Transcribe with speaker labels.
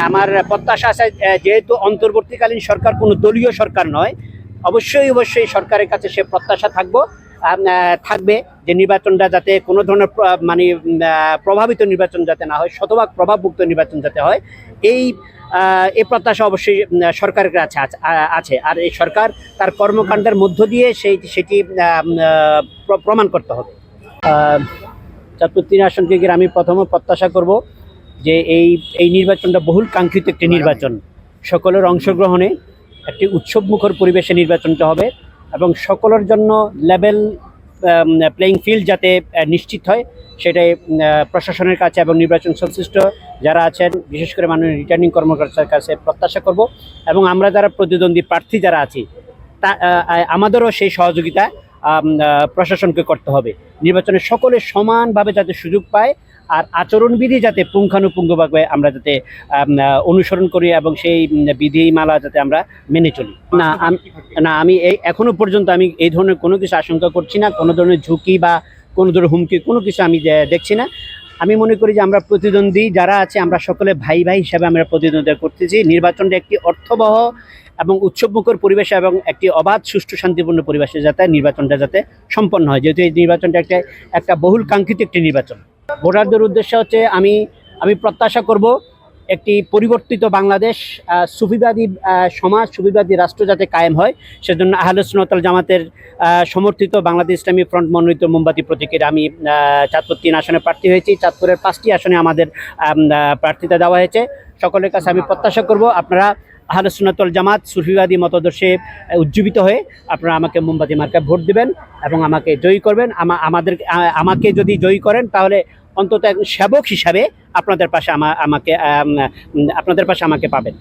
Speaker 1: আমার প্রত্যাশা আছে যেহেতু অন্তর্বর্তীকালীন সরকার কোনো দলীয় সরকার নয়, অবশ্যই সরকারের কাছে সে প্রত্যাশা থাকবে যে নির্বাচনটা যাতে কোনো ধরনের মানে প্রভাবিত নির্বাচন যাতে না হয়, শতভাগ প্রভাবমুক্ত নির্বাচন যাতে হয়, এই প্রত্যাশা অবশ্যই সরকারের কাছে আছে। আর এই সরকার তার কর্মকাণ্ডের মধ্য দিয়ে সেটি প্রমাণ করতে হবে। চাঁদপুর ৩ আসনকে ঘিরে আমি প্রথমে প্রত্যাশা করব যে এই নির্বাচনটা বহুল কাঙ্ক্ষিত একটি নির্বাচন, সকলের অংশগ্রহণে একটি উৎসবমুখর পরিবেশে নির্বাচনটা হবে এবং সকলের জন্য লেভেল প্লেইং ফিল্ড যাতে নিশ্চিত হয় সেটাই প্রশাসনের কাছে এবং নির্বাচন সংশ্লিষ্ট যারা আছেন, বিশেষ করে মাননীয় রিটার্নিং কর্মকর্তার কাছে প্রত্যাশা করব। এবং আমরা যারা প্রতিদ্বন্দ্বী প্রার্থী যারা আছি আমাদেরও সেই সহযোগিতা প্রশাসনকে করতে হবে। নির্বাচনে সকলে সমানভাবে যাতে সুযোগ পায় আর আচরণবিধি যাতে পুঙ্খানুপুঙ্খভাবে আমরা যাতে অনুসরণ করি এবং সেই বিধিমালা যাতে আমরা মেনে চলি। আমি এখনো পর্যন্ত আমি এই ধরনের কোনো কিছু আশঙ্কা করছি না, কোনো ধরনের ঝুঁকি বা কোনো ধরনের হুমকি কোনো কিছু আমি দেখছি না। আমি মনে করি যে আমরা প্রতিদ্বন্দ্বী যারা আছে আমরা সকলে ভাই হিসাবে আমরা প্রতিদ্বন্দ্বিতা করতেছি। নির্বাচনটা একটি অর্থবহ এবং উৎসবমুখর পরিবেশে এবং একটি অবাধ সুষ্ঠু শান্তিপূর্ণ পরিবেশে যাতে নির্বাচনটা যাতে সম্পন্ন হয়, যেহেতু এই নির্বাচনটা একটা বহুল কাঙ্ক্ষিত একটি নির্বাচন। ভোটারদের উদ্দেশ্যে হচ্ছে আমি প্রত্যাশা করব একটি পরিবর্তিত বাংলাদেশ, সুফিবাদী সমাজ, সুফিবাদী রাষ্ট্র যাতে কায়েম হয়, সেজন্য আহলে সুন্নাত ওয়াল জামাতের সমর্থিত বাংলাদেশ ইসলামী ফ্রন্ট মনোনীত মোমবাতি প্রতীকের আমি চাঁদপুর ৩ আসনে প্রার্থী হয়েছি। চাঁদপুরের 5টি আসনে আমাদের প্রার্থিতা দেওয়া হয়েছে। সকলের কাছে আমি প্রত্যাশা করব আপনারা আহলে সুন্নাত ওয়াল জামাত সুফিবাদী মতাদর্শে উজ্জীবিত হয়ে আপনারা আমাকে মোমবাতি মার্কায় ভোট দিবেন এবং আমাকে জয়ী করবেন। আমাকে যদি জয়ী করেন তাহলে অন্তত এক সেবক হিসাবে আপনাদের পাশে আমাকে পাবেন।